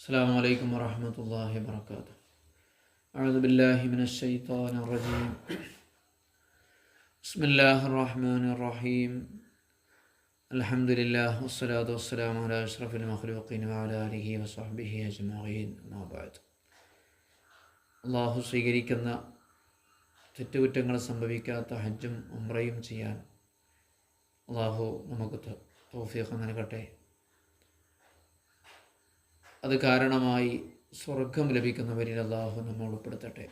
السلام عليكم ورحمة الله وبركاته. أعوذ بالله من الشيطان الرجيم. بسم الله الرحمن الرحيم. الحمد لله والصلاة والسلام على أشرف المخلوقين وعلى آله وصحبه أجمعين. أما بعد. അള്ളാഹു സ്വീകരിക്കുന്ന തെറ്റുകുറ്റങ്ങൾ സംഭവിക്കാത്ത ഹജ്ജും ഉംറയും ചെയ്യാൻ അള്ളാഹു നമുക്ക് തൗഫീഖ് നൽകട്ടെ. അത് കാരണമായി സ്വർഗം ലഭിക്കുന്നവരിൽ അള്ളാഹു നമ്മെ ഉൾപ്പെടുത്തട്ടെ.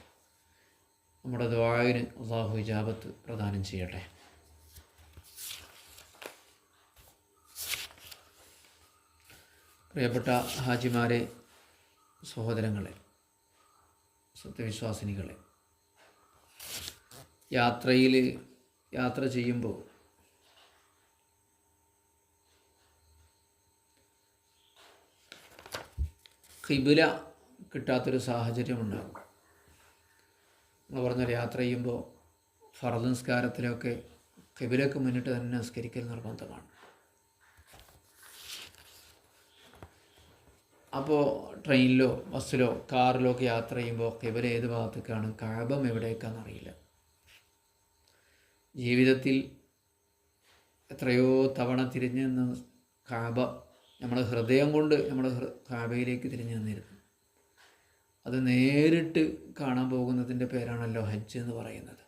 നമ്മുടെ ദുആഇന് അള്ളാഹു ഇജാബത്ത് പ്രദാനം ചെയ്യട്ടെ. പ്രിയപ്പെട്ട ഹാജിമാരെ, സഹോദരങ്ങളെ, സത്യവിശ്വാസിനികളെ, യാത്ര ചെയ്യുമ്പോൾ ഖിബില കിട്ടാത്തൊരു സാഹചര്യമുണ്ടാകും. നമ്മൾ പറഞ്ഞാൽ യാത്ര ചെയ്യുമ്പോൾ ഫർദ് നിസ്കാരത്തിലൊക്കെ ഖിബിലക്ക് മുന്നിട്ട് തന്നെ നിസ്കരിക്കൽ നിർബന്ധമാണ്. അപ്പോൾ ട്രെയിനിലോ ബസ്സിലോ കാറിലോ ഒക്കെ യാത്ര ചെയ്യുമ്പോൾ ഖിബില ഏത് ഭാഗത്തേക്കാണ്, കഅബം എവിടേക്കാണെന്ന് അറിയില്ല. ജീവിതത്തിൽ എത്രയോ തവണ തിരിഞ്ഞു നിന്ന് കഅബ നമ്മുടെ ഹൃദയം കൊണ്ട് നമ്മൾ കഅബയിലേക്ക് തിരിഞ്ഞു നിന്നിരുന്നു. അത് നേരിട്ട് കാണാൻ പോകുന്നതിൻ്റെ പേരാണല്ലോ ഹജ്ജ് എന്ന് പറയുന്നത്.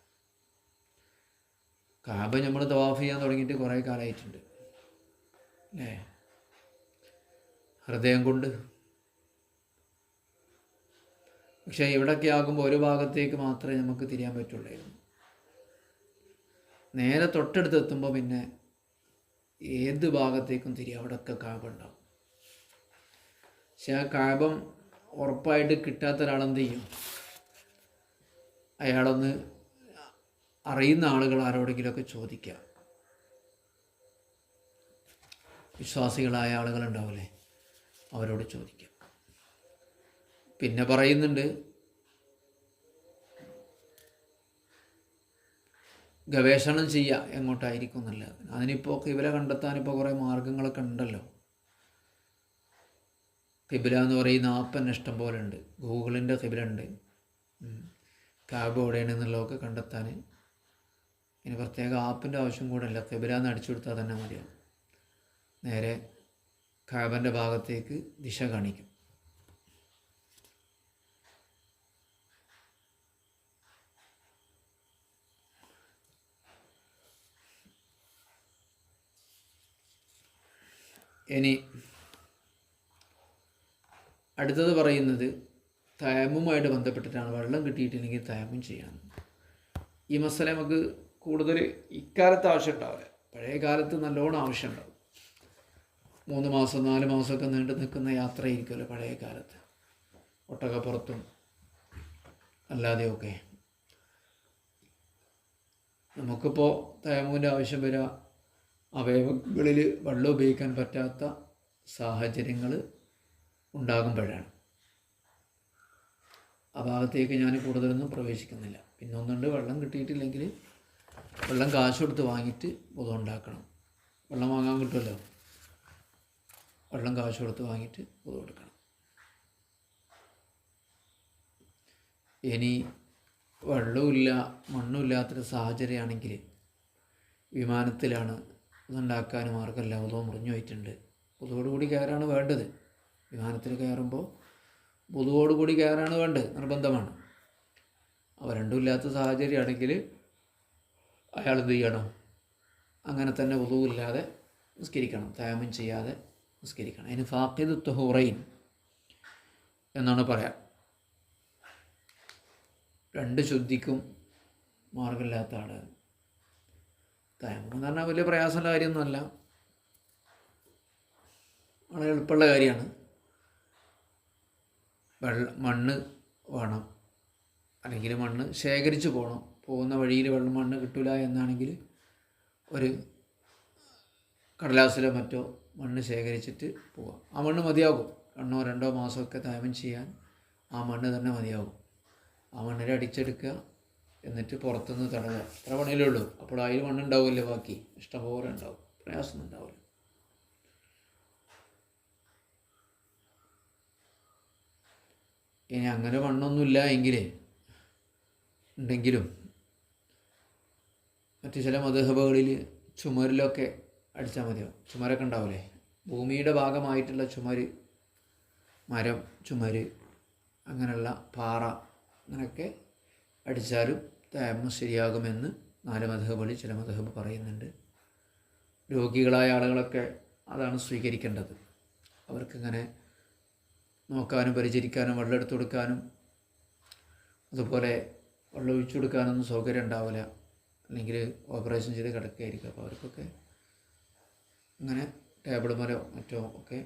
കഅബ നമ്മൾ തവാഫ് ചെയ്യാൻ തുടങ്ങിയിട്ട് കുറേ കാലമായിട്ടുണ്ട് അല്ലേ, ഹൃദയം കൊണ്ട്. പക്ഷേ ഇവിടെയൊക്കെ ആകുമ്പോൾ ഒരു ഭാഗത്തേക്ക് മാത്രമേ നമുക്ക് തിരിയാൻ പറ്റുള്ളായിരുന്നു. നേരെ തൊട്ടടുത്ത് എത്തുമ്പോൾ പിന്നെ ഏത് ഭാഗത്തേക്കും തിരിയാം, അവിടെയൊക്കെ കഅബ ഉണ്ടാവും. പക്ഷെ ആ കഅബം ഉറപ്പായിട്ട് കിട്ടാത്ത ഒരാളെന്ത് ചെയ്യും, അയാളൊന്ന് അറിയുന്ന ആളുകൾ ആരോടെങ്കിലുമൊക്കെ ചോദിക്കുക. വിശ്വാസികളായ ആളുകളുണ്ടാവില്ലേ, അവരോട് ചോദിക്കുക. പിന്നെ പറയുന്നുണ്ട്, ഗവേഷണം ചെയ്യുക എങ്ങോട്ടായിരിക്കും എന്നുള്ളത്. അതിനിപ്പോൾ ഖിബില കണ്ടെത്താനിപ്പോൾ കുറേ മാർഗങ്ങളൊക്കെ ഉണ്ടല്ലോ. ഖിബില എന്ന് പറയുന്ന ആപ്പ് തന്നെ ഇഷ്ടം പോലെ ഉണ്ട്. ഗൂഗിളിൻ്റെ ഖിബില ഉണ്ട്. കഅബ എവിടെയാണെന്നുള്ളതൊക്കെ കണ്ടെത്താൻ ഇനി പ്രത്യേക ആപ്പിൻ്റെ ആവശ്യം കൂടെ ഇല്ല. ഖിബില എന്ന് അടിച്ചു കൊടുത്താൽ തന്നെ മതിയാവും. നേരെ കഅബൻ്റെ ഭാഗത്തേക്ക് ദിശ കാണിക്കും. ഇനി അടുത്തത് പറയുന്നത് തയമ്മുമായിട്ട് ബന്ധപ്പെട്ടിട്ടാണ്. വെള്ളം കിട്ടിയിട്ടില്ലെങ്കിൽ തയമ്മും ചെയ്യാൻ. ഈ മസല നമുക്ക് കൂടുതൽ ഇക്കാലത്ത് ആവശ്യം ഉണ്ടാവില്ല. പഴയ കാലത്ത് നല്ലോണം ആവശ്യം ഉണ്ടാവും. 3 മാസം 4 മാസമൊക്കെ നീണ്ടു നിൽക്കുന്ന യാത്രയായിരിക്കുമല്ലോ പഴയ കാലത്ത്, ഒട്ടകപ്പുറത്തും അല്ലാതെയൊക്കെ. നമുക്കിപ്പോൾ തയമ്മുവിൻ്റെ ആവശ്യം വരിക അവയവങ്ങളിൽ വെള്ളം ഉപയോഗിക്കാൻ പറ്റാത്ത സാഹചര്യങ്ങൾ ഉണ്ടാകുമ്പോഴാണ്. ആ ഭാഗത്തേക്ക് ഞാൻ കൂടുതലൊന്നും പ്രവേശിക്കുന്നില്ല. പിന്നെ ഒന്നുണ്ട്, വെള്ളം കിട്ടിയിട്ടില്ലെങ്കിൽ വെള്ളം കാശ് കൊടുത്ത് വാങ്ങിയിട്ട് വുളു ഉണ്ടാക്കണം. വെള്ളം വാങ്ങാൻ കിട്ടുമല്ലോ, വെള്ളം കാശ് കൊടുത്ത് വാങ്ങിയിട്ട് വുളു എടുക്കണം. ഇനി വെള്ളമില്ല മണ്ണുമില്ലാത്തൊരു സാഹചര്യമാണെങ്കിൽ വിമാനത്തിലാണ്, അതുണ്ടാക്കാൻ മാർഗമല്ല, വുളു മുറിഞ്ഞു പോയിട്ടുണ്ട്. വുളുവോടുകൂടി കയറാണ് വേണ്ടത്. വിമാനത്തിൽ കയറുമ്പോൾ വുളുവോടുകൂടി കയറാണ് വേണ്ടത്, നിർബന്ധമാണ്. അവ രണ്ടും ഇല്ലാത്ത സാഹചര്യമാണെങ്കിൽ അയാൾ എന്ത് ചെയ്യണം, അങ്ങനെ തന്നെ വുളു ഇല്ലാതെ നിസ്കരിക്കണം, തയമ്മും ചെയ്യാതെ നിസ്കരിക്കണം. അതിന് ഫാഖിദു തുഹൂറൈൻ എന്നാണ് പറയാം. 2 ശുദ്ധിക്കും മാർഗമില്ലാത്ത ആൾ. തയമ്മും എന്ന് പറഞ്ഞാൽ വലിയ പ്രയാസമുള്ള കാര്യമൊന്നുമല്ല, വളരെ എളുപ്പമുള്ള കാര്യമാണ്. മണ്ണ് വേണം, അല്ലെങ്കിൽ മണ്ണ് ശേഖരിച്ച് പോകണം. പോകുന്ന വഴിയിൽ മണ്ണ് കിട്ടില്ല എന്നാണെങ്കിൽ ഒരു കടലാസിലോ മറ്റോ മണ്ണ് ശേഖരിച്ചിട്ട് പോകാം. ആ മണ്ണ് മതിയാകും. 1 2 മാസമൊക്കെ തയമ്മും ചെയ്യാൻ ആ മണ്ണ് തന്നെ മതിയാകും. ആ മണ്ണിൽ അടിച്ചെടുക്കുക, എന്നിട്ട് പുറത്തുനിന്ന് തടവുക. അത്ര പണിയല്ലേ ഉള്ളൂ. അപ്പോൾ അതിൽ മണ്ണുണ്ടാവില്ലേ, ബാക്കി ഇഷ്ടംപോലെ ഉണ്ടാവും, പ്രയാസമൊന്നും ഉണ്ടാവില്ല. ഇനി അങ്ങനെ മണ്ണൊന്നുമില്ല എങ്കിൽ ഉണ്ടെങ്കിലും മറ്റു ചില മദ്ഹബുകളിൽ ചുമരിലൊക്കെ അടിച്ചാൽ മതിയോ, ചുമരൊക്കെ ഉണ്ടാവില്ലേ, ഭൂമിയുടെ ഭാഗമായിട്ടുള്ള ചുമര്, മരം, ചുമര്, അങ്ങനെയുള്ള പാറ, അങ്ങനെയൊക്കെ അടിച്ചാലും തയമ്മം ശരിയാകുമെന്ന് 4 മദ്ഹബുകളിൽ ചില മദ്ഹബ് പറയുന്നുണ്ട്. രോഗികളായ ആളുകളൊക്കെ അതാണ് സ്വീകരിക്കേണ്ടത്. അവർക്കിങ്ങനെ നോക്കാനും പരിചരിക്കാനും വെള്ളം എടുത്തു കൊടുക്കാനും അതുപോലെ വെള്ളം ഒഴിച്ചു കൊടുക്കാനൊന്നും സൗകര്യം ഉണ്ടാവില്ല, അല്ലെങ്കിൽ ഓപ്പറേഷൻ ചെയ്ത് കിടക്കുകയായിരിക്കും. അപ്പോൾ അവർക്കൊക്കെ ഇങ്ങനെ ടേബിൾ മരോ മറ്റോ ഒക്കെ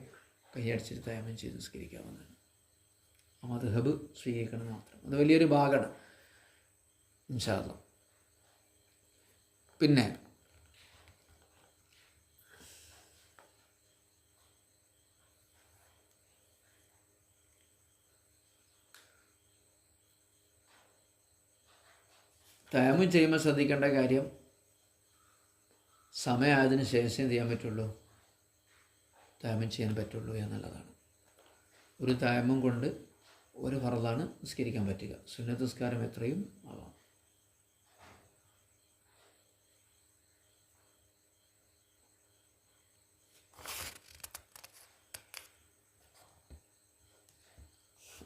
കൈയടിച്ചിട്ട് തയമ്മം ചെയ്ത് നിസ്കരിക്കാവുന്നതാണ്. ആ മദ്ഹബ് സ്വീകരിക്കണം മാത്രം. അത് വലിയൊരു ഭാഗമാണ് ഇൻഷാ അല്ലാഹ്. പിന്നെ തയമ്മം ചെയ്യുമ്പോൾ ശ്രദ്ധിക്കേണ്ട കാര്യം, സമയമായതിനു ശേഷം എന്ത് ചെയ്യാൻ പറ്റുള്ളൂ, തയമ്മം ചെയ്യാൻ പറ്റുള്ളൂ എന്നുള്ളതാണ്. ഒരു തയമ്മം കൊണ്ട് ഒരു ഫർളാണ് നിസ്കരിക്കാൻ പറ്റുക. സുന്നത്ത് നിസ്കാരം എത്രയും ആവാം.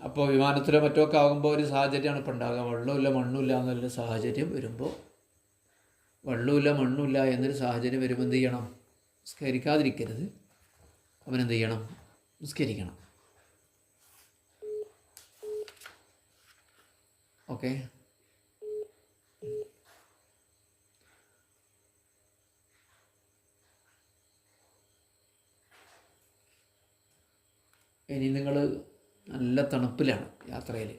അപ്പോൾ വിമാനത്തിലോ മറ്റോ ഒക്കെ ആകുമ്പോൾ ഒരു സാഹചര്യമാണ് ഇപ്പോൾ ഉണ്ടാകുക. വെള്ളമില്ല മണ്ണുമില്ല എന്നൊരു സാഹചര്യം വരുമ്പോൾ, വെള്ളമില്ല മണ്ണുമില്ല എന്നൊരു സാഹചര്യം വരുമ്പോൾ എന്ത് ചെയ്യണം, നിസ്കരിക്കാതിരിക്കരുത്. അവനെന്ത് ചെയ്യണം, നിസ്കരിക്കണം. ഓക്കെ. ഇനി നിങ്ങൾ നല്ല തണുപ്പിലാണ് യാത്രയിൽ,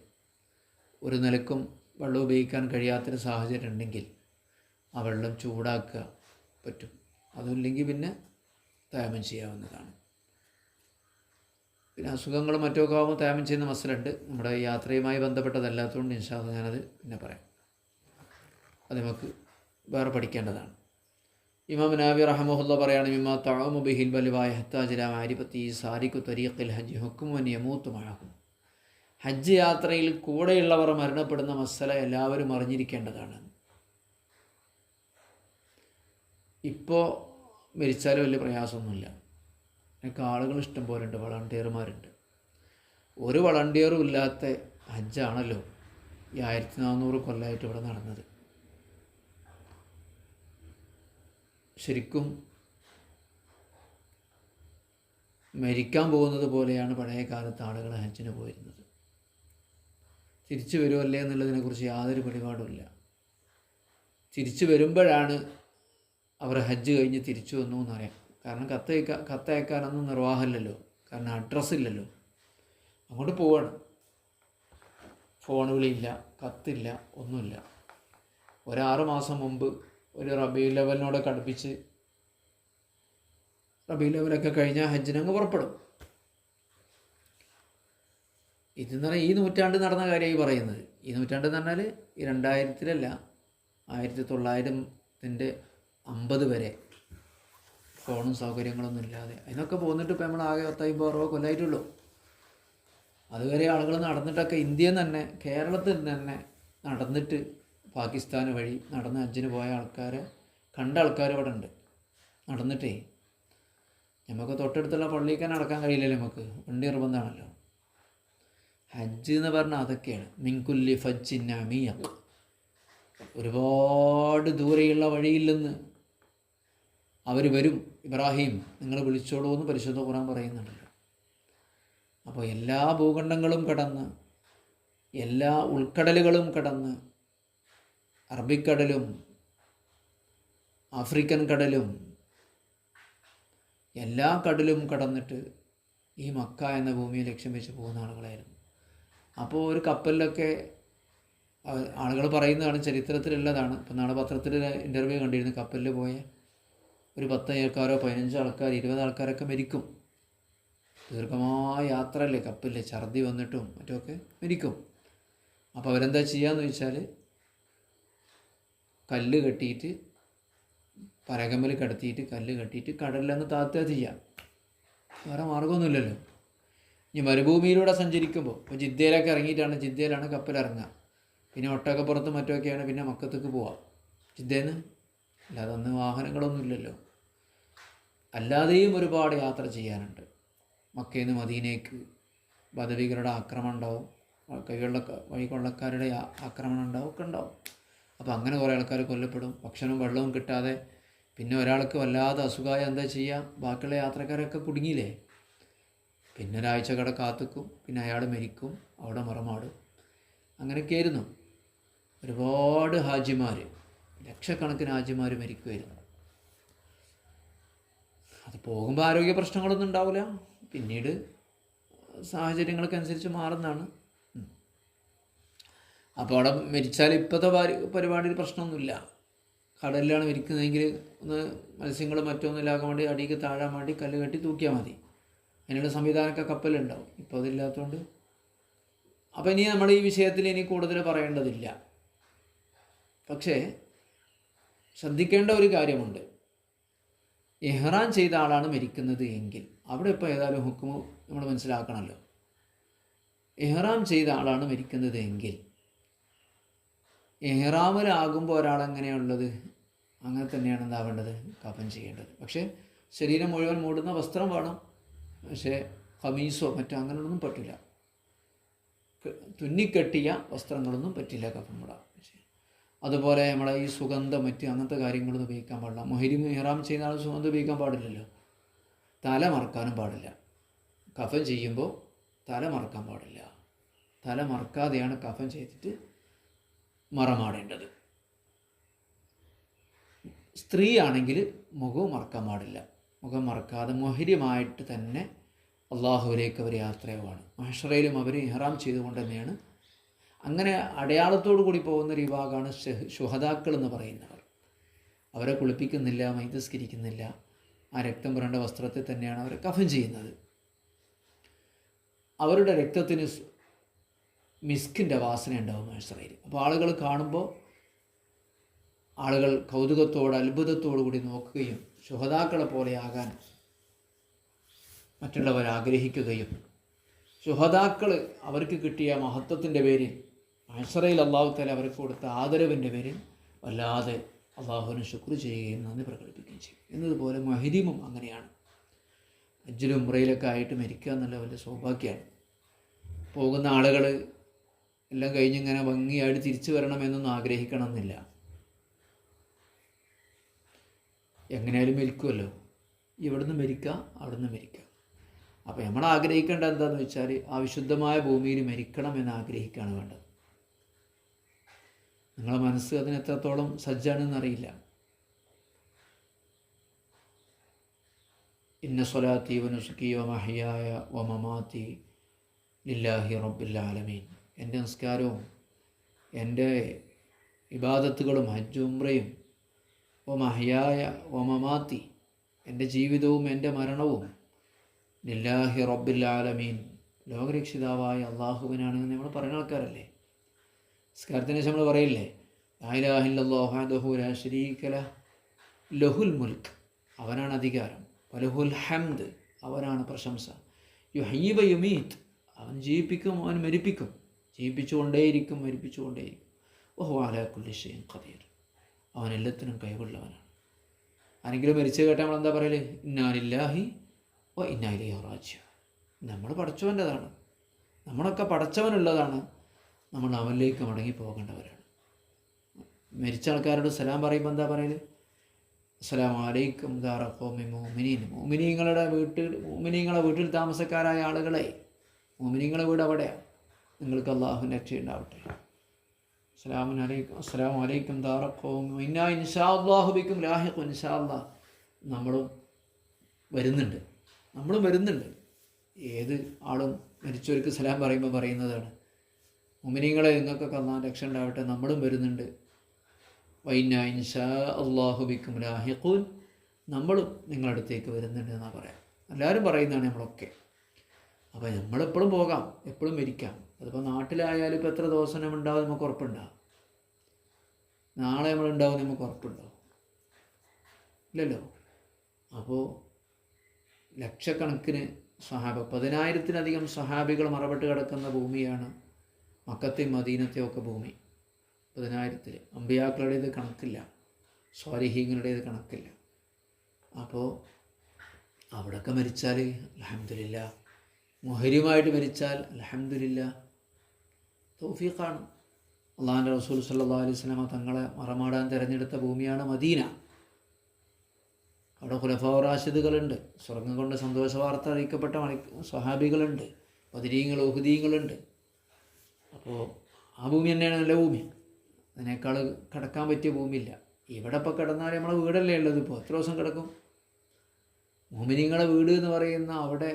ഒരു നിലക്കും വെള്ളം ഉപയോഗിക്കാൻ കഴിയാത്തൊരു സാഹചര്യം ഉണ്ടെങ്കിൽ ആ വെള്ളം ചൂടാക്കുക പറ്റും. അതുമില്ലെങ്കിൽ പിന്നെ തയമ്മം ചെയ്യാവുന്നതാണ്. പിന്നെ അസുഖങ്ങളും മറ്റൊക്കെ ആകുമ്പോൾ തയമ്മം ചെയ്യുന്ന മസലുണ്ട്. നമ്മുടെ യാത്രയുമായി ബന്ധപ്പെട്ടതല്ലാത്തതുകൊണ്ട് ഇൻഷാ അല്ലാഹ് ഞാനത് പിന്നെ പറയാം. അത് നമുക്ക് വേറെ പഠിക്കേണ്ടതാണ്. ഇമാം നവവി റഹ്മഹുല്ലാ പറയാണ്, മിമ്മാ തഅമു ബിഹിൽ ബൽവായ ഹത്താ ഇലാ മഅരിഫത്തി സാരിഖു തരീഖിൽ ഹജ്ജ് ഹുക്മുൻ യമൂതു മഅഹു. ഹജ്ജ് യാത്രയിൽ കൂടെയുള്ളവർ മരണപ്പെടുന്ന മസല എല്ലാവരും അറിഞ്ഞിരിക്കേണ്ടതാണ്. ഇപ്പോൾ മരിച്ചാലും വലിയ പ്രയാസമൊന്നുമില്ല. എനിക്ക് ആളുകൾ ഇഷ്ടം പോലെ ഉണ്ട്, വളണ്ടിയർമാരുണ്ട്. ഒരു വളണ്ടിയറും ഇല്ലാത്ത ഹജ്ജാണല്ലോ ഈ 1400 കൊല്ലമായിട്ട് ഇവിടെ നടന്നത്. ശരിക്കും മരിക്കാൻ പോകുന്നത് പോലെയാണ് പഴയ കാലത്ത് ആളുകൾ ഹജ്ജിന് പോയിരുന്നത്. തിരിച്ചു വരുമല്ലേ എന്നുള്ളതിനെക്കുറിച്ച് യാതൊരു പിടിപാടുമില്ല. തിരിച്ചു വരുമ്പോഴാണ് അവർ ഹജ്ജ് കഴിഞ്ഞ് തിരിച്ചു വന്നു എന്നറിയാം. കാരണം കത്തയക്കാനൊന്നും നിർവാഹമില്ലല്ലോ, കാരണം അഡ്രസ്സില്ലല്ലോ. അങ്ങോട്ട് പോവാണ്, ഫോൺ വിളിയില്ല, കത്തില്ല, ഒന്നുമില്ല. 6 മാസം മുമ്പ് ഒരു റബീഉൽ അവ്വലിനോടൊക്കെ അടുപ്പിച്ച് റബീഉൽ അവ്വലൊക്കെ കഴിഞ്ഞാൽ ഹജ്ജിനങ്ങ് പുറപ്പെടും. ഇതെന്ന് പറഞ്ഞാൽ ഈ നൂറ്റാണ്ട് നടന്ന കാര്യമായി പറയുന്നത്. ഈ നൂറ്റാണ്ടെന്ന് പറഞ്ഞാൽ ഈ 2000-ത്തിലല്ല, 1950 വരെ ഫോണും സൗകര്യങ്ങളൊന്നും ഇല്ലാതെ അതിനൊക്കെ പോന്നിട്ട് ഇപ്പോൾ നമ്മൾ ആകെ 50-60 കൊല്ലമായിട്ടുള്ളൂ. അതുവരെ ആളുകൾ നടന്നിട്ടൊക്കെ ഇന്ത്യയിൽ തന്നെ, കേരളത്തിൽ തന്നെ നടന്നിട്ട് പാകിസ്ഥാൻ വഴി നടന്ന് ഹജ്ജിന് പോയ ആൾക്കാരെ കണ്ട ആൾക്കാർ ഇവിടെ ഉണ്ട്. നടന്നിട്ടേ നമുക്ക് തൊട്ടടുത്തുള്ള പള്ളിക്കാൻ നടക്കാൻ കഴിയില്ലല്ലോ, നമുക്ക് വണ്ടി നിർബന്ധമാണല്ലോ. ഹജ്ജ് എന്ന് പറഞ്ഞാൽ അതൊക്കെയാണ്. മിൻകുല്ലി ഫജ്ജിൻ അമീഖ്, ഒരുപാട് ദൂരെയുള്ള വഴിയിൽ നിന്ന് അവർ വരും. ഇബ്രാഹിം നിങ്ങൾ വിളിച്ചോളൂ എന്ന് പരിശുദ്ധ ഖുർആൻ പറയുന്നുണ്ടല്ലോ. അപ്പോൾ എല്ലാ ഭൂഖണ്ഡങ്ങളും കടന്ന്, എല്ലാ ഉൾക്കടലുകളും കടന്ന്, അറബിക്കടലും ആഫ്രിക്കൻ കടലും എല്ലാ കടലും കടന്നിട്ട് ഈ മക്ക എന്ന ഭൂമിയെ ലക്ഷ്യം വെച്ച് പോകുന്ന ആളുകളായിരുന്നു. അപ്പോൾ ഒരു കപ്പലിലൊക്കെ ആളുകൾ പറയുന്നതാണ്, ചരിത്രത്തിലുള്ളതാണ്. ഇപ്പം നാളെ പത്രത്തിൽ ഇൻ്റർവ്യൂ കണ്ടിരുന്നു. കപ്പലിൽ പോയ ഒരു 10 ആൾക്കാരോ 15 ആൾക്കാർ 20 ആൾക്കാരൊക്കെ മരിക്കും. ദീർഘമായ യാത്രയല്ലേ കപ്പലിൽ, ഛർദി വന്നിട്ടും മറ്റുമൊക്കെ മരിക്കും. അപ്പോൾ അവരെന്താ ചെയ്യാന്ന് വെച്ചാൽ കല്ല് കെട്ടിയിട്ട്, പരകമ്പൽ കടത്തിയിട്ട് കല്ല് കെട്ടിയിട്ട് കടലിലങ്ങ് താത്തുക ചെയ്യാം. വേറെ മാർഗമൊന്നുമില്ലല്ലോ. ഇനി മരുഭൂമിയിലൂടെ സഞ്ചരിക്കുമ്പോൾ ഇപ്പോൾ ജിദ്ദയിലൊക്കെ ജിദ്ദയിലാണ് കപ്പൽ ഇറങ്ങുക. പിന്നെ ഒട്ടകപ്പുറത്തും മറ്റുമൊക്കെയാണ് പിന്നെ മക്കത്തേക്ക് പോവുക ജിദ്ദയിൽ നിന്ന്. അല്ലാതെ അന്ന് വാഹനങ്ങളൊന്നും ഇല്ലല്ലോ. അല്ലാതെയും ഒരുപാട് യാത്ര ചെയ്യാനുണ്ട്. മക്കയിൽ നിന്ന് മദീനയ്ക്ക് ബദവികളുടെ ആക്രമണം ഉണ്ടാവും, വഴികൊള്ളക്കാരുടെ ആക്രമണം ഉണ്ടാവും, ഒക്കെ ഉണ്ടാവും. അപ്പോൾ അങ്ങനെ കുറേ ആൾക്കാർ കൊല്ലപ്പെടും. ഭക്ഷണവും വെള്ളവും കിട്ടാതെ പിന്നെ ഒരാൾക്ക് വല്ലാതെ അസുഖമായ എന്താ ചെയ്യുക? ബാക്കിയുള്ള യാത്രക്കാരൊക്കെ കുടുങ്ങിയില്ലേ? പിന്നെ ഒരാഴ്ച കട കാത്തുക്കും, പിന്നെ അയാൾ മരിക്കും, അവിടെ മറമാടും. അങ്ങനെയൊക്കെയായിരുന്നു. ഒരുപാട് ഹാജിമാർ, ലക്ഷക്കണക്കിന് ഹാജിമാർ മരിക്കുമായിരുന്നു. അത് പോകുമ്പോൾ ആരോഗ്യ പ്രശ്നങ്ങളൊന്നും ഉണ്ടാവില്ല, പിന്നീട് സാഹചര്യങ്ങൾക്കനുസരിച്ച് മാറുന്നതാണ്. അപ്പോൾ അവിടെ മരിച്ചാൽ ഇപ്പോഴത്തെ പരിപാടിയിൽ പ്രശ്നമൊന്നുമില്ല. കടലിലാണ് മരിക്കുന്നതെങ്കിൽ ഒന്ന് മത്സ്യങ്ങൾ മറ്റൊന്നും ഇല്ലാക്കാൻ വേണ്ടി അടിക്ക് താഴാൻ വേണ്ടി കല്ല് കെട്ടി തൂക്കിയാൽ മതി. അതിനുള്ള സംവിധാനമൊക്കെ കപ്പലുണ്ടാവും. ഇപ്പോൾ അതില്ലാത്തതുകൊണ്ട്. അപ്പോൾ ഇനി നമ്മൾ ഈ വിഷയത്തിൽ ഇനി കൂടുതൽ പറയേണ്ടതില്ല. പക്ഷേ ശ്രദ്ധിക്കേണ്ട ഒരു കാര്യമുണ്ട്. ഇഹ്റാം ചെയ്ത ആളാണ് മരിക്കുന്നത് എങ്കിൽ അവിടെ ഇപ്പോൾ ഏതായാലും ഹുക്മ് നമ്മൾ മനസ്സിലാക്കണമല്ലോ. ഇഹ്റാം ചെയ്ത ആളാണ് മരിക്കുന്നത് എങ്കിൽ ഇഹ്റാമിലാകുമ്പോൾ ഒരാളെങ്ങനെയുള്ളത് അങ്ങനെ തന്നെയാണ് എന്താവേണ്ടത്? കഫൻ ചെയ്യേണ്ടത്. പക്ഷേ ശരീരം മുഴുവൻ മൂടുന്ന വസ്ത്രം വേണം. പക്ഷേ ഖമീസോ മറ്റോ അങ്ങനെയൊന്നും പറ്റില്ല. തുന്നിക്കെട്ടിയ വസ്ത്രങ്ങളൊന്നും പറ്റില്ല കഫൻ മൂടാൻ. അതുപോലെ നമ്മളെ ഈ സുഗന്ധം മറ്റ് അങ്ങനത്തെ കാര്യങ്ങളൊന്നും ഉപയോഗിക്കാൻ പാടില്ല. മുഹരിം ഇഹ്റാം ചെയ്യുന്ന ആൾ സുഗന്ധം ഉപയോഗിക്കാൻ പാടില്ലല്ലോ. തല മറക്കാനും പാടില്ല. കഫൻ ചെയ്യുമ്പോൾ തല മറക്കാൻ പാടില്ല. തല മറക്കാതെയാണ് കഫൻ ചെയ്തിട്ട് മറമാടേണ്ടത്. സ്ത്രീ ആണെങ്കിൽ മുഖവും മറക്കാൻ പാടില്ല. മുഖം മറക്കാതെ മുഹരിമായിട്ട് തന്നെ അള്ളാഹുവിലേക്ക് അവർ യാത്രയുമാണ്. മഹ്ശറയിലും അവർ ഇഹ്റാം ചെയ്തുകൊണ്ട് തന്നെയാണ്. അങ്ങനെ അടയാളത്തോടു കൂടി പോകുന്ന ഒരു വിഭാഗമാണ് ശുഹദാക്കൾ എന്ന് പറയുന്നവർ. അവരെ കുളിപ്പിക്കുന്നില്ല, മൈതസ്കരിക്കുന്നില്ല. ആ രക്തം പുരണ്ട വസ്ത്രത്തിൽ തന്നെയാണ് അവരെ കഫൻ ചെയ്യുന്നത്. അവരുടെ രക്തത്തിന് മിസ്കിൻ്റെ വാസന ഉണ്ടാവും മഹ്ശറയിൽ. അപ്പോൾ ആളുകൾ കാണുമ്പോൾ ആളുകൾ കൗതുകത്തോട് അത്ഭുതത്തോടു കൂടി നോക്കുകയും ശുഹദാക്കളെ പോലെ ആകാൻ മറ്റുള്ളവർ ആഗ്രഹിക്കുകയും ശുഹദാക്കൾ അവർക്ക് കിട്ടിയ മഹത്വത്തിൻ്റെ പേരിൽ മഹ്ശറയിൽ അള്ളാഹു തആല അവർക്ക് കൊടുത്ത ആദരവിൻ്റെ പേരിൽ വല്ലാതെ അള്ളാഹുവിന് ശുക്ർ ചെയ്യുകയും നന്ദി പ്രകടിപ്പിക്കുകയും ചെയ്യും. എന്നതുപോലെ മുഹരിമും അങ്ങനെയാണ്. ഹജ്ജിലും ഉംറയിലൊക്കെ ആയിട്ട് മരിക്കുക എന്നുള്ള വലിയ സൗഭാഗ്യമാണ്. പോകുന്ന ആളുകൾ എല്ലാം കഴിഞ്ഞിങ്ങനെ ഭംഗിയായിട്ട് തിരിച്ചു വരണമെന്നൊന്നും ആഗ്രഹിക്കണമെന്നില്ല. എങ്ങനെയാലും മരിക്കുമല്ലോ. ഇവിടുന്ന് മരിക്കുക, അവിടുന്ന് മരിക്കുക. അപ്പോൾ നമ്മൾ ആഗ്രഹിക്കേണ്ട എന്താണെന്ന് വെച്ചാൽ ആ വിശുദ്ധമായ ഭൂമിയിൽ മരിക്കണം എന്ന് ആഗ്രഹിക്കുകയാണ് വേണ്ടത്. നിങ്ങളെ മനസ്സ് അതിന് എത്രത്തോളം സജ്ജാണെന്നറിയില്ല. ഇന്ന സ്വലാത്തി വനുസുക്കി വമഹ്യായ വമമാത്തി ലില്ലാഹി റബ്ബിൽ ആലമീൻ. എൻ്റെ നിസ്കാരവും എൻ്റെ ഇബാദത്തുകളും ഹജ്ജും ഉംറയും വമഹ്യായ വമമാത്തി, എൻ്റെ ജീവിതവും എൻ്റെ മരണവും ലില്ലാഹി റബ്ബിൽ ആലമീൻ, ലോകരക്ഷിതാവായ അള്ളാഹുവിനാണെന്ന് നമ്മൾ പറയുന്ന ആൾക്കാരല്ലേ. നിസ്കാരത്തിന് ശേഷം നമ്മൾ പറയില്ലേ, ലാ ഇലാഹ ഇല്ലല്ലാഹു വഹ്ദഹു ലാ ശരീക ലഹ് ലഹുൽ മുൽക്ക്, അവനാണ് അധികാരം, വലഹുൽ ഹംദ്, അവനാണ് പ്രശംസ, യുഹ്യീ വയുമീത്ത്, അവൻ ജീവിപ്പിക്കും, അവൻ മരിപ്പിക്കും, ജീവിപ്പിച്ചുകൊണ്ടേയിരിക്കും, മരിപ്പിച്ചുകൊണ്ടേയിരിക്കും, വഹുവ അലാ കുല്ലി ഷൈഇൻ ഖദീർ, അവൻ എല്ലാത്തിനും കഴിവുള്ളവനാണ്. ആരെങ്കിലും മരിച്ചു കേട്ടാൽ നമ്മളെന്താ പറയല്? ഇന്നാ ലില്ലാഹി വ ഇന്നാ ഇലൈഹി റാജിഊൻ. നമ്മൾ പടച്ചവൻ്റെതാണ്, നമ്മളൊക്കെ പടച്ചവനുള്ളതാണ്, നമ്മൾ അവനിലേക്ക് മടങ്ങി പോകേണ്ടവരാണ്. മരിച്ച ആൾക്കാരോട് സലാം പറയുമ്പോൾ എന്താ പറയല്? അസ്സലാമു അലൈക്കും ദാറ ഖൗമി മുഅ്മിനീൻ. മുഅ്മിനീങ്ങളുടെ വീട്ടിൽ താമസക്കാരായ ആളുകളെ, മുഅ്മിനീങ്ങളുടെ വീട് അവിടെയാണ്, നിങ്ങൾക്ക് അള്ളാഹുവിൻ്റെ രക്ഷയുണ്ടാവട്ടെ. അസ്സലാമു അലൈക്കും ദാറ ഖൗമി ഇന്നാ ഇൻഷാ അല്ലാഹു ബിക്കും ലാഹിഖുൻ. ഇൻഷാ അല്ലാഹ് നമ്മളും വരുന്നുണ്ട്. ഏത് ആളും മരിച്ചവർക്ക് സലാം പറയുമ്പോൾ പറയുന്നതാണ്, മുഅ്മിനീങ്ങളെ നിങ്ങൾക്കൊക്കെ അള്ളാഹുവിൻ്റെ രക്ഷ ഉണ്ടാവട്ടെ, നമ്മളും വരുന്നുണ്ട്. വൈന്നാ ഇൻഷാ അല്ലാഹു ബിക്കും ലാഹിഖൂൻ, നമ്മളും നിങ്ങളുടെ അടുത്തേക്ക് വരുന്നുണ്ട് എന്നാണ് പറയാം. എല്ലാവരും പറയുന്നതാണ് നമ്മളൊക്കെ. അപ്പോൾ നമ്മളെപ്പോഴും പോകാം, എപ്പോഴും മരിക്കാം. അതിപ്പോൾ നാട്ടിലായാലും ഇപ്പോൾ എത്ര ദിവസം നമ്മളുണ്ടാവും നമുക്ക് ഉറപ്പുണ്ടാവും? നാളെ നമ്മളുണ്ടാവും നമുക്ക് ഉറപ്പുണ്ടാവും? ഇല്ലല്ലോ. അപ്പോൾ ലക്ഷക്കണക്കിന് സഹാബ 10,000-ലധികം സഹാബികൾ മറപ്പെട്ട് കിടക്കുന്ന ഭൂമിയാണ് മക്കത്തെയും മദീനത്തെയും ഒക്കെ ഭൂമി. 10,000 അമ്പിയാക്കളുടേത് കണക്കില്ല, സ്വാലിഹീങ്ങളുടേത് കണക്കില്ല. അപ്പോൾ അവിടെയൊക്കെ മരിച്ചാൽ അൽഹംദുലില്ലാ, മുഹരിമായിട്ട് മരിച്ചാൽ അൽഹംദുലില്ലാ, തൗഫീഖാണ്. അള്ളാഹുവിൻ്റെ റസൂൽ സല്ലല്ലാഹു അലൈഹി വസല്ലമ തങ്ങളെ മറമാടാൻ തിരഞ്ഞെടുത്ത ഭൂമിയാണ് മദീന. അവിടെ ഖുലഫാഉർ റാഷിദുകളുണ്ട്, സ്വർഗം കൊണ്ട് സന്തോഷ വാർത്ത അറിയിക്കപ്പെട്ട സ്വഹാബികളുണ്ട്, ബദരീങ്ങൾ, ഉഹുദീങ്ങളുണ്ട്. അപ്പോൾ ആ ഭൂമി തന്നെയാണ് നല്ല ഭൂമി. അതിനേക്കാൾ കിടക്കാൻ പറ്റിയ ഭൂമിയില്ല. ഇവിടെ ഇപ്പോൾ കിടന്നാൽ നമ്മളെ വീടല്ലേ ഉള്ളത്, ഇപ്പോൾ എത്ര ദിവസം കിടക്കും? മുഅ്മിനീങ്ങളെ വീട് എന്ന് പറയുന്ന അവിടെ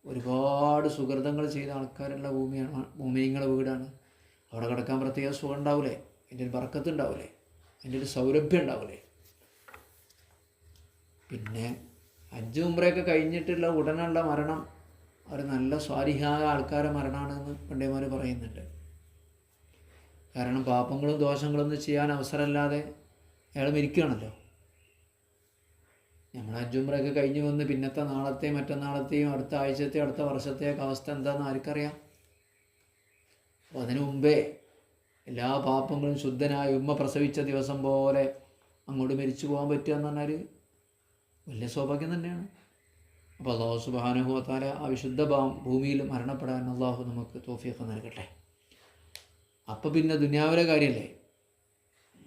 ഒരുപാട് സുഹൃതങ്ങൾ ചെയ്ത ആൾക്കാരുള്ള ഭൂമിയാണ്, മുഅ്മിനീങ്ങളെ വീടാണ്. അവിടെ കിടക്കാൻ പ്രത്യേക സുഖം ഉണ്ടാവില്ലേ, അതിൻ്റെ ഒരു ബർക്കത്ത് ഉണ്ടാവില്ലേ, അതിൻ്റെ ഒരു സൗരഭ്യം ഉണ്ടാവില്ലേ. പിന്നെ ഹജ്ജ് ഉംറയൊക്കെ കഴിഞ്ഞിട്ടുള്ള ഉടനുള്ള മരണം ഒരു നല്ല സ്വാലിഹായ ആൾക്കാരെ മരണമാണെന്ന് പണ്ഡിതന്മാർ പറയുന്നുണ്ട്. കാരണം പാപങ്ങളും ദോഷങ്ങളൊന്നും ചെയ്യാൻ അവസരമില്ലാതെ അയാൾ മരിക്കുകയാണല്ലോ. നമ്മൾ ഹജ്ജ് ഉംറയൊക്കെ കഴിഞ്ഞ് വന്ന് പിന്നത്തെ നാളത്തെയും മറ്റന്നാളത്തെയും അടുത്ത ആഴ്ചത്തെയും അടുത്ത വർഷത്തെയൊക്കെ അവസ്ഥ എന്താണെന്ന് ആർക്കറിയാം? അപ്പോൾ അതിനു മുമ്പേ എല്ലാ പാപങ്ങളും ശുദ്ധനായ ഉമ്മ പ്രസവിച്ച ദിവസം പോലെ അങ്ങോട്ട് മരിച്ചു പോകാൻ പറ്റുക എന്ന് പറഞ്ഞാൽ വലിയ സൗഭാഗ്യം തന്നെയാണ്. അപ്പോൾ അല്ലാഹു സുബ്ഹാനഹു വ തആല ആ വിശുദ്ധ ഭൂമിയിൽ മരണപ്പെടാൻ അള്ളാഹു നമുക്ക് തൗഫീഖ് നൽകട്ടെ. അപ്പോൾ പിന്നെ ദുനിയാവിലെ കാര്യമല്ലേ,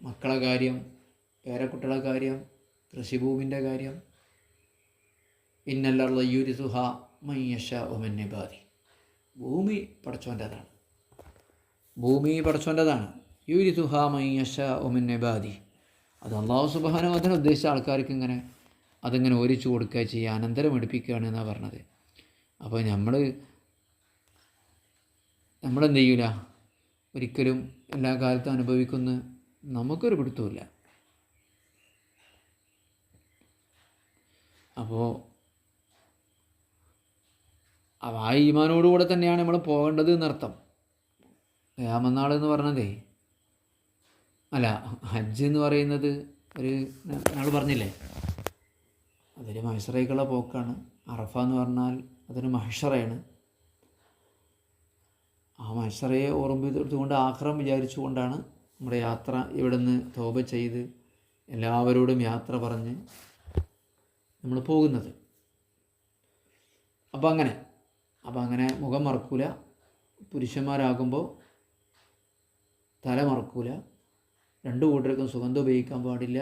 മക്കളെ കാര്യം, പേരക്കുട്ടികളെ കാര്യം, കൃഷിഭൂമിൻ്റെ കാര്യം. ഇന്നൽ അർള യുരിസുഹാ മൻ യശാഉ മിൻ ഇബാദി. ഭൂമി പടച്ചോൻ്റെതാണ്, ഭൂമി പടച്ചോൻ്റെതാണ്. യുരിസുഹാ മൻ യശാഉ മിൻ ഇബാദി. അത് അല്ലാഹു സുബ്ഹാനഹു വ തആല ഉദ്ദേശിച്ച ആൾക്കാർക്ക് ഇങ്ങനെ അതിങ്ങനെ ഓരിച്ചു കൊടുക്കുക ചെയ്യുക, അനന്തരം എടുപ്പിക്കുകയാണ് എന്നാണ് പറഞ്ഞത്. അപ്പോൾ നമ്മളെന്ത് ചെയ്യൂല, ഒരിക്കലും എല്ലാ കാലത്തും അനുഭവിക്കുന്ന നമുക്കൊരു പിടുത്തമില്ല. അപ്പോൾ ആ ഈമാനോടുകൂടെ തന്നെയാണ് നമ്മൾ പോകേണ്ടത് എന്നർത്ഥം. ഖിയാമത്ത് എന്ന് പറഞ്ഞതേ അല്ല, ഹജ്ജ് എന്ന് പറയുന്നത് ഒരു ഞങ്ങൾ പറഞ്ഞില്ലേ, അതൊരു മഹ്ശറേക്കുള്ള പോക്കാണ്. അറഫ എന്ന് പറഞ്ഞാൽ അതൊരു മഹ്ശറയാണ്. ആ മഹ്ശറയെ ഓർമ്മിപ്പിച്ചുകൊണ്ട് ആഖിറം വിചാരിച്ചുകൊണ്ടാണ് നമ്മുടെ യാത്ര. ഇവിടെ നിന്ന് തൗബ ചെയ്ത് എല്ലാവരോടും യാത്ര പറഞ്ഞ് നമ്മൾ പോകുന്നത്. അപ്പോൾ അങ്ങനെ മുഖം മറക്കൂല, പുരുഷന്മാരാകുമ്പോൾ തല മറക്കൂല, രണ്ടു കൂട്ടർക്കും സുഗന്ധം ഉപയോഗിക്കാൻ പാടില്ല.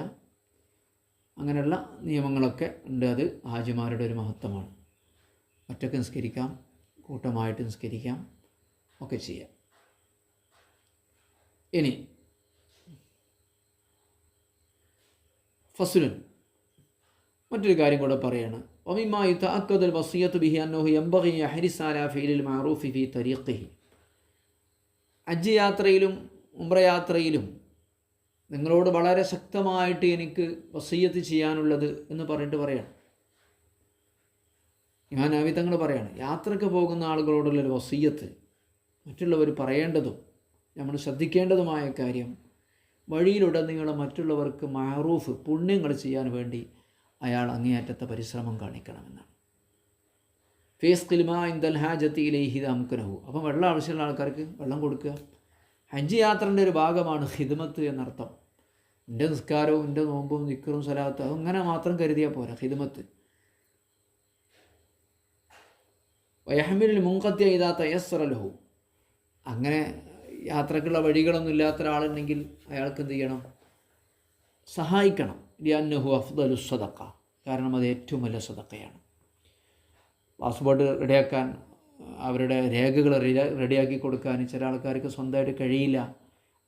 അങ്ങനെയുള്ള നിയമങ്ങളൊക്കെ ഉണ്ട്. അത് ഹാജിമാരുടെ ഒരു മഹത്വമാണ്. ഒറ്റയ്ക്ക് നിസ്കരിക്കാം, കൂട്ടമായിട്ട് നിസ്കരിക്കാം, ഒക്കെ ചെയ്യാം. ഇനി ഫസ്ലുൻ മറ്റൊരു കാര്യം കൂടെ പറയാണ്. വമിമ്മാ യതഅക്കദുൽ വസിയ്യതു ബിഹി അന്നഹു യൻബഗി യഹ്രിസ അലാ ഫിഇലിൽ മഅറൂഫി ഫീ തരീഖിഹി. ഹജ്ജ് യാത്രയിലും ഉംറ യാത്രയിലും നിങ്ങളോട് വളരെ ശക്തമായിട്ട് എനിക്ക് വസിയ്യത്ത് ചെയ്യാനുള്ളത് എന്ന് പറഞ്ഞിട്ട് പറയാണ്. ഇമാം നവവി തങ്ങൾ പറയാണ്, യാത്രയ്ക്ക് പോകുന്ന ആളുകളോടുള്ളൊരു വസിയ്യത്ത്, മറ്റുള്ളവർ പറയേണ്ടതും നമ്മൾ ശ്രദ്ധിക്കേണ്ടതുമായ കാര്യം, വഴിയിലുടനീളം മറ്റുള്ളവർക്ക് മഅറൂഫ് പുണ്യങ്ങൾ ചെയ്യാൻ വേണ്ടി അയാൾ അങ്ങേയറ്റത്തെ പരിശ്രമം കാണിക്കണമെന്നാണ്. ഫീസ്ഖിൽ മാ ഇൻദൽ ഹാജത്തി ഇലൈഹി അംകനഹു. അപ്പം വെള്ളം ആവശ്യമുള്ള ആൾക്കാർക്ക് വെള്ളം കൊടുക്കുക. ഹജ്ജ് യാത്രൻ്റെ ഒരു ഭാഗമാണ് ഖിദ്മത്ത് എന്നർത്ഥം. എൻ്റെ നിസ്കാരവും എൻ്റെ നോമ്പും ദിക്റും സ്വലാത്തും അങ്ങനെ മാത്രം കരുതിയാൽ പോരാ. ഖിദ്മത്ത് വയഹ്മിലുൽ മുൻഖത്തി ഇദാ തയസ്സറ ലഹു. അങ്ങനെ യാത്രക്കുള്ള വഴികളൊന്നും ഇല്ലാത്ത ഒരാളുണ്ടെങ്കിൽ അയാൾക്ക് എന്ത് ചെയ്യണം? സഹായിക്കണം. ലിഅന്നഹു അഫ്ദലു സദഖ. കാരണം അത് ഏറ്റവും വലിയ സദഖയാണ്. പാസ്പോർട്ട് റെഡിയാക്കാൻ, അവരുടെ രേഖകൾ റെഡിയാക്കി കൊടുക്കാൻ ചില ആൾക്കാർക്ക് സ്വന്തമായിട്ട് കഴിയില്ല.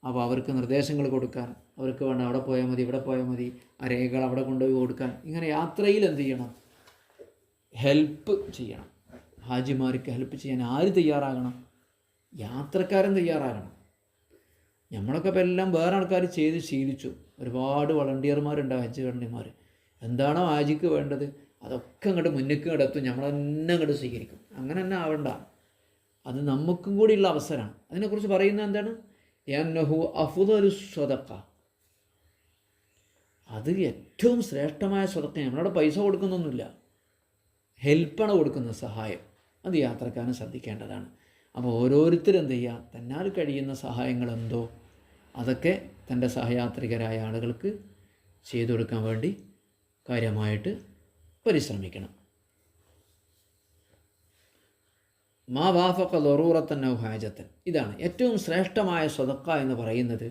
അപ്പോൾ അവർക്ക് നിർദ്ദേശങ്ങൾ കൊടുക്കാൻ, അവർക്ക് വേണ്ട അവിടെ പോയാൽ മതി, ഇവിടെ പോയാൽ മതി, ആ രേഖകൾ അവിടെ കൊണ്ടുപോയി കൊടുക്കാൻ. ഇങ്ങനെ യാത്രയിൽ എന്ത് ചെയ്യണം? ഹെൽപ്പ് ചെയ്യണം. ഹാജിമാർക്ക് ഹെൽപ്പ് ചെയ്യാൻ ആര് തയ്യാറാകണം? യാത്രക്കാരൻ തയ്യാറാകണം. നമ്മളൊക്കെ ഇപ്പോൾ എല്ലാം വേറെ ആൾക്കാർ ചെയ്ത് ശീലിച്ചു. ഒരുപാട് വളണ്ടിയർമാരുണ്ടാവും, ഹജ്ജ് വളണ്ടിയർമാർ. എന്താണോ ഹാജിക്ക് വേണ്ടത് അതൊക്കെ അങ്ങോട്ട് മുന്നിലേക്ക് കിടത്തും, നമ്മൾ തന്നെ അങ്ങോട്ട് സ്വീകരിക്കും. അങ്ങനെ തന്നെ ആവണ്ട. അത് നമുക്കും കൂടിയുള്ള അവസരമാണ്. അതിനെക്കുറിച്ച് പറയുന്നത് എന്താണ്? യന്നഹു അഫ്ദലു സ്വദഖ. അത് ഏറ്റവും ശ്രേഷ്ഠമായ സ്വദഖ. നമ്മളവിടെ പൈസ കൊടുക്കുന്നൊന്നുമില്ല, ഹെൽപ്പാണ് കൊടുക്കുന്നത്, സഹായം. അത് യാത്രക്കാരൻ ശ്രദ്ധിക്കേണ്ടതാണ്. അപ്പോൾ ഓരോരുത്തരും എന്ത് ചെയ്യുക, തന്നാൽ കഴിയുന്ന സഹായങ്ങൾ എന്തോ അതൊക്കെ തൻ്റെ സഹയാത്രികരായ ആളുകൾക്ക് ചെയ്തു കൊടുക്കാൻ വേണ്ടി കാര്യമായിട്ട് പരിശ്രമിക്കണം. മാ വാഫഖ ദറൂറത്തൻ ഔ ഹാജത്തൻ, ഇതാണ് ഏറ്റവും ശ്രേഷ്ഠമായ സ്വതക്ക എന്ന് പറയുന്നത്.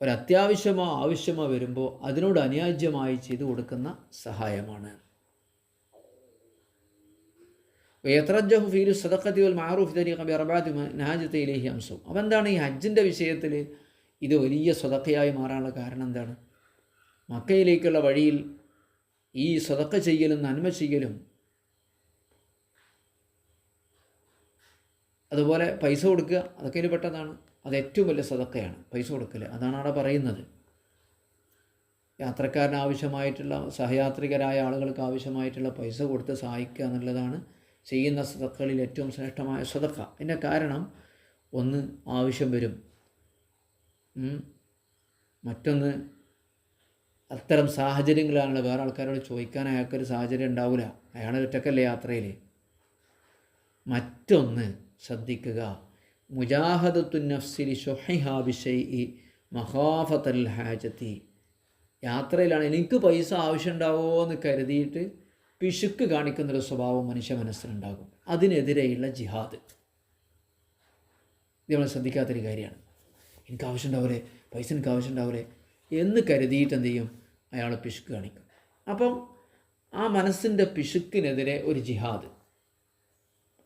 ഒരത്യാവശ്യമോ ആവശ്യമോ വരുമ്പോൾ അതിനോട് അനുയോജ്യമായി ചെയ്തു കൊടുക്കുന്ന സഹായമാണ്. യത്രജ്ജഹു ഫീലു സദഖത്തി വൽ മഅറൂഫ് തരീഖ ബിഅർബഅതി നഹാജത ഇലൈഹി അംസു. അപ്പോൾ എന്താണ് ഈ ഹജ്ജിൻ്റെ വിഷയത്തിൽ ഇത് വലിയ സ്വതക്കയായി മാറാനുള്ള കാരണം എന്താണ്? മക്കയിലേക്കുള്ള വഴിയിൽ ഈ സ്വതക്ക ചെയ്യലും നന്മ ചെയ്യലും അതുപോലെ പൈസ കൊടുക്കുക, അതൊക്കെ ഇതിൽ പെട്ടതാണ്. അത് ഏറ്റവും വലിയ സദക്കയാണ് പൈസ കൊടുക്കൽ. അതാണ് അവിടെ പറയുന്നത്. യാത്രക്കാരന് ആവശ്യമായിട്ടുള്ള സഹയാത്രികരായ ആളുകൾക്ക് ആവശ്യമായിട്ടുള്ള പൈസ കൊടുത്ത് സഹായിക്കുക എന്നുള്ളതാണ് ചെയ്യുന്ന സദക്കകളിൽ ഏറ്റവും ശ്രേഷ്ഠമായ സദക്ക. അതിൻ്റെ കാരണം ഒന്ന് ആവശ്യം വരും, മറ്റൊന്ന് അത്തരം സാഹചര്യങ്ങളാണല്ലോ വേറെ ആൾക്കാരോട് ചോദിക്കാൻ അയാൾക്കൊരു സാഹചര്യം ഉണ്ടാവില്ല, അയാൾ ഒറ്റക്കല്ലേ യാത്രയിൽ. മറ്റൊന്ന് ശ്രദ്ധിക്കുക, മുജാഹദത്തുൻ നഫ്സി ലിശുഹിഹാ ബിശൈഇ മഖാഫത്തൽ ഹാജത്തി. യാത്രയിലാണ് എനിക്ക് പൈസ ആവശ്യമുണ്ടാവുമോ എന്ന് കരുതിയിട്ട് പിശുക്ക് കാണിക്കുന്നൊരു സ്വഭാവം മനുഷ്യ മനസ്സിലുണ്ടാകും. അതിനെതിരെയുള്ള ജിഹാദ് ഇത് നമ്മൾ ശ്രദ്ധിക്കാത്തൊരു കാര്യമാണ്. എനിക്ക് ആവശ്യമുണ്ടാവില്ലേ, പൈസ എനിക്ക് ആവശ്യമുണ്ടാവില്ലേ എന്ന് കരുതിയിട്ട് എന്ത് ചെയ്യും, അയാൾ പിശുക്ക് കാണിക്കും. അപ്പം ആ മനസ്സിൻ്റെ പിശുക്കിനെതിരെ ഒരു ജിഹാദ്,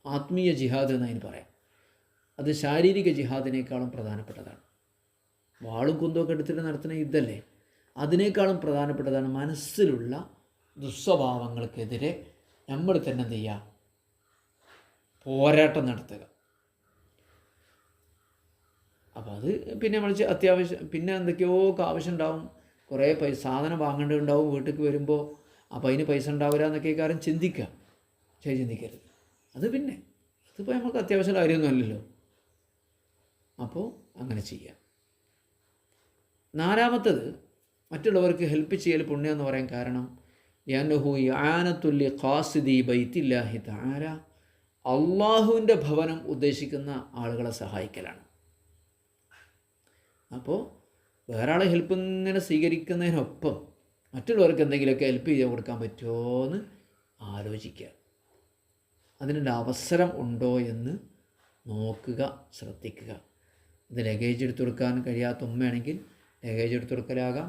ആത്മീയ ജിഹാദ് എന്നതിന് പറയാം. അത് ശാരീരിക ജിഹാദിനേക്കാളും പ്രധാനപ്പെട്ടതാണ്. വാളും കുന്തമൊക്കെ എടുത്തിട്ട് നടത്തുന്ന യുദ്ധമല്ലേ, അതിനേക്കാളും പ്രധാനപ്പെട്ടതാണ് മനസ്സിലുള്ള ദുസ്വഭാവങ്ങൾക്കെതിരെ നമ്മൾ തന്നെ എന്ത് ചെയ്യുക, പോരാട്ടം നടത്തുക. അപ്പോൾ അത് പിന്നെ നമ്മൾ അത്യാവശ്യം പിന്നെ എന്തൊക്കെയോ ആവശ്യം ഉണ്ടാവും, കുറേ സാധനം വാങ്ങേണ്ടതുണ്ടാവും വീട്ടിലേക്ക് വരുമ്പോൾ. അപ്പോൾ അതിന് പൈസ ഉണ്ടാവില്ല എന്നൊക്കെ കാര്യം ചിന്തിക്കുക, ചിന്തിക്കരുത്. അത് പിന്നെ അതിപ്പോൾ നമുക്ക് അത്യാവശ്യം കാര്യമൊന്നും അല്ലല്ലോ. അപ്പോൾ അങ്ങനെ ചെയ്യാം. നാലാമത്തത്, മറ്റുള്ളവർക്ക് ഹെൽപ്പ് ചെയ്യൽ പുണ്യം എന്ന് പറയാൻ കാരണം യൻഹു യാനത്തുല്ലി ഖാസിദി ബൈത്തില്ലാഹി തആല, അള്ളാഹുവിൻ്റെ ഭവനം ഉദ്ദേശിക്കുന്ന ആളുകളെ സഹായിക്കലാണ്. അപ്പോൾ വേറെ ആളെ ഹെൽപ്പ് ഇങ്ങനെ സ്വീകരിക്കുന്നതിനൊപ്പം മറ്റുള്ളവർക്ക് എന്തെങ്കിലുമൊക്കെ ഹെൽപ്പ് ചെയ്ത് കൊടുക്കാൻ പറ്റുമോ എന്ന് ആലോചിക്കുക. അതിനുള്ള അവസരം ഉണ്ടോ എന്ന് നോക്കുക, ശ്രദ്ധിക്കുക. ഇത് ലഗേജ് എടുത്തു കൊടുക്കാൻ കഴിയാത്ത ഉമ്മയാണെങ്കിൽ ലഗേജ് എടുത്തു കൊടുക്കലാകാം,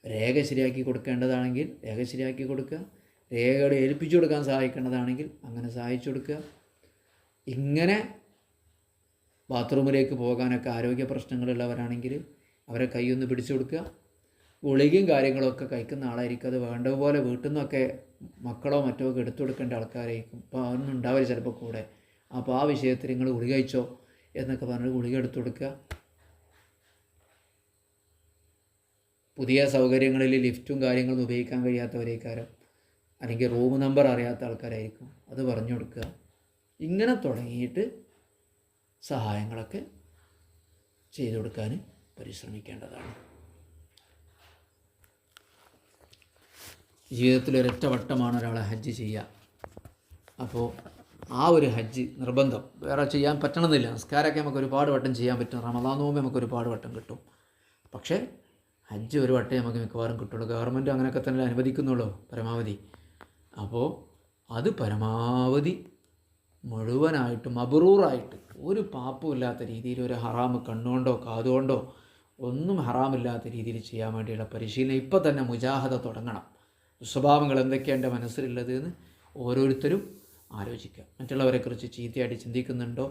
രേഖ ശരിയാക്കി കൊടുക്കേണ്ടതാണെങ്കിൽ രേഖ ശരിയാക്കി കൊടുക്കുക, രേഖകൾ ഏൽപ്പിച്ചു കൊടുക്കാൻ സഹായിക്കേണ്ടതാണെങ്കിൽ അങ്ങനെ സഹായിച്ചു കൊടുക്കുക. ഇങ്ങനെ ബാത്റൂമിലേക്ക് പോകാനൊക്കെ ആരോഗ്യ പ്രശ്നങ്ങളുള്ളവരാണെങ്കിൽ അവരെ കൈയൊന്ന് പിടിച്ചു കൊടുക്കുക. ഗുളികയും കാര്യങ്ങളൊക്കെ കഴിക്കുന്ന ആളായിരിക്കും, അത് വേണ്ടതുപോലെ വീട്ടിൽ നിന്നൊക്കെ മക്കളോ മറ്റോ ഒക്കെ എടുത്തു കൊടുക്കേണ്ട ആൾക്കാരായിരിക്കും. അപ്പോൾ അതൊന്നും ഉണ്ടാവില്ല ചിലപ്പോൾ കൂടെ. അപ്പോൾ ആ വിഷയത്തിൽ നിങ്ങൾ ഗുളിക കഴിച്ചോ എന്നൊക്കെ പറഞ്ഞ് ഗുളിക എടുത്തു കൊടുക്കുക. പുതിയ സൗകര്യങ്ങളിൽ ലിഫ്റ്റും കാര്യങ്ങളും ഉപയോഗിക്കാൻ കഴിയാത്തവരേക്കാരം, അല്ലെങ്കിൽ റൂം നമ്പർ അറിയാത്ത ആൾക്കാരായിരിക്കും, അത് പറഞ്ഞു കൊടുക്കുക. ഇങ്ങനെ തുടങ്ങിയിട്ട് സഹായങ്ങളൊക്കെ ചെയ്തു കൊടുക്കാൻ പരിശ്രമിക്കേണ്ടതാണ്. ജീവിതത്തിൽ ഒരൊറ്റ വട്ടമാണ് ഒരാളെ ഹജ്ജ് ചെയ്യുക. അപ്പോൾ ആ ഒരു ഹജ്ജ് നിർബന്ധം, വേറെ ചെയ്യാൻ പറ്റണമെന്നില്ല. നിസ്കാരമൊക്കെ നമുക്ക് ഒരുപാട് വട്ടം ചെയ്യാൻ പറ്റും, റമദാൻ നോമ്പ് നമുക്ക് ഒരുപാട് വട്ടം കിട്ടും. പക്ഷേ ഹജ്ജ് ഒരു വട്ടേ നമുക്ക് മിക്കവാറും കിട്ടുള്ളൂ. ഗവൺമെൻറ് അങ്ങനെയൊക്കെ തന്നെ അനുവദിക്കുന്നുള്ളൂ പരമാവധി. അപ്പോൾ അത് പരമാവധി മുഴുവനായിട്ട് മബ്റൂറായിട്ട് ഒരു പാപ്പുമില്ലാത്ത രീതിയിൽ, ഒരു ഹറാമ് കണ്ണുകൊണ്ടോ കാതുകൊണ്ടോ ഒന്നും ഹറാമില്ലാത്ത രീതിയിൽ ചെയ്യാൻ വേണ്ടിയുള്ള പരിശീലനം ഇപ്പോൾ തന്നെ മുജാഹദ തുടങ്ങണം. സ്വഭാവങ്ങൾ എന്തൊക്കെയാണ് എൻ്റെ മനസ്സിലുള്ളത് എന്ന് ഓരോരുത്തരും ആലോചിക്കുക. മറ്റുള്ളവരെക്കുറിച്ച് ചീത്തയായിട്ട് ചിന്തിക്കുന്നുണ്ടോ,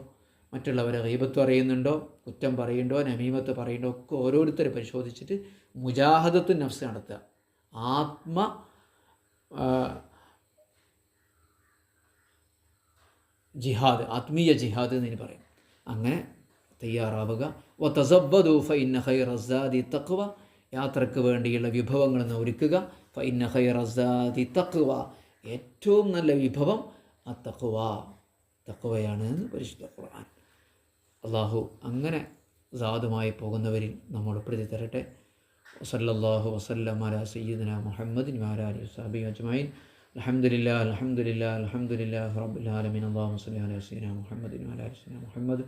മറ്റുള്ളവരെ ഗീബത്ത് പറയുന്നുണ്ടോ, കുറ്റം പറയുന്നുണ്ടോ, നമീമത്ത് പറയുന്നുണ്ടോ ഒക്കെ ഓരോരുത്തർ പരിശോധിച്ചിട്ട് മുജാഹദത്ത് നഫ്സ് നടത്തുക. ജിഹാദ്, ആത്മീയ ജിഹാദ് എന്ന് പറയും. അങ്ങനെ തയ്യാറാവുക. വതസവ്വദു ഫഇന്ന ഖൈറ സാദി തഖ്വ, യാത്രയ്ക്ക് വേണ്ടിയുള്ള വിഭവങ്ങൾ ഒരുക്കുക. ഫഇന്ന ഖൈറ സാദി തഖ്വ, ഏറ്റവും നല്ല വിഭവം തഖ്വയാണ് എന്ന് പരിശുദ്ധ ഖുർആൻ. അള്ളാഹു അങ്ങനെ സാദുമായി പോകുന്നവരിൽ നമ്മൾ ഉൾപ്പെടുത്തി തരട്ടെ. സല്ലല്ലാഹു വസല്ലം അലാ സയ്യിദിനാ മുഹമ്മദിൻ വഅലാ ആലിഹി വസഹ്ബിഹി അജ്മഈൻ. അൽഹംദുലില്ലാഹ് അൽഹംദുലില്ലാഹ് അൽഹംദുലില്ലാഹി റബ്ബിൽ ആലമീൻ. അല്ലാഹുമ്മ സ്വല്ലി അലാ സയ്യിദിനാ മുഹമ്മദിൻ വഅലാ ആലി സയ്യിദിനാ മുഹമ്മദ്.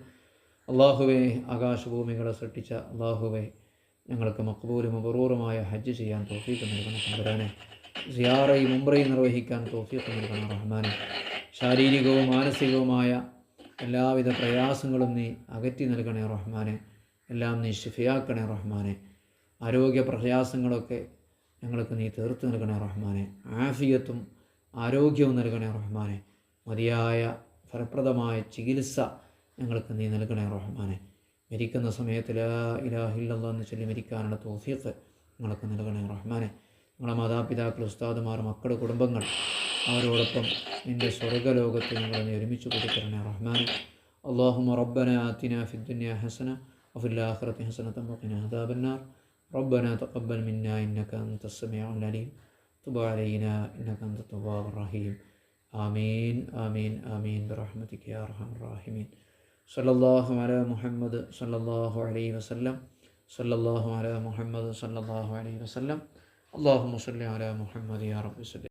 അള്ളാഹുവേ, ആകാശഭൂമികളെ സൃഷ്ടിച്ച അള്ളാഹുവേ, ഞങ്ങൾക്ക് മഖ്ബൂലും മബ്റൂറുമായ ഹജ്ജ് ചെയ്യാൻ തൗഫീഖ് നൽകണം തമ്പുരാനെ. സിയാറയും ഉംറയും നിർവഹിക്കാൻ തൗഫീഖ് നൽകണം റഹ്മാനെ. ശാരീരികവും മാനസികവുമായ എല്ലാവിധ പ്രയാസങ്ങളും നീ അകറ്റി നൽകണേ റഹ്മാനെ. എല്ലാം നീ ശിഫയാക്കണേ റഹ്മാനെ. ആരോഗ്യ പ്രയാസങ്ങളൊക്കെ ഞങ്ങൾക്ക് നീ തീർത്ത് നൽകണേ റഹ്മാനെ. ആഫിയത്തും ആരോഗ്യവും നൽകണേ റഹ്മാനെ. മതിയായ ഫലപ്രദമായ ചികിത്സ ഞങ്ങൾക്ക് നീ നൽകണേ റഹ്മാനെ. മരിക്കുന്ന സമയത്ത് ലാ ഇലാഹ ഇല്ലല്ലാഹ് എന്ന് ചൊല്ലി മരിക്കാനുള്ള തൗഫീഖ് ഞങ്ങൾക്ക് നൽകണേ റഹ്മാനെ. ഞങ്ങളെ മാതാപിതാക്കൾ, ഉസ്താദുമാർ, മക്കൾ, കുടുംബങ്ങൾ അവരോടൊപ്പം നിൻ്റെ സ്വർഗ്ഗലോകത്ത് ഞങ്ങളെ നീ ഒരുമിച്ച് കൊടുക്കണേ റഹ്മാനെ. അല്ലാഹുമ്മ റബ്ബനാ ആതിനാ ഫിദ്ദുനിയാ ഹസന വഫിൽ ആഖിറതി ഹസനതൻ വഖിനാ അദാബന്നാർ. റബ്ബനാ തഖബ്ബൽ മിന്നാ ഇന്നക അൻതസ് സമീഉൽ അലീം തുബ് അലൈനാ ഇന്നക അൻതത് തവ്വാബുർ റഹീം. ആമീൻ ആമീൻ ആമീൻ ബിറഹ്മതിക യാ അർഹമർ റഹീമീൻ. സല്ലല്ലാഹു അലാ മുഹമ്മദ് സല്ലല്ലാഹു അലൈഹി വസല്ലം. സല്ലല്ലാഹു അലാ മുഹമ്മദ് സല്ലല്ലാഹു അലൈഹി വസല്ലം. അല്ലാഹുമ്മ സ്വല്ലി അലാ മുഹമ്മദ് യാ റബ്ബി സ്വല്ലി.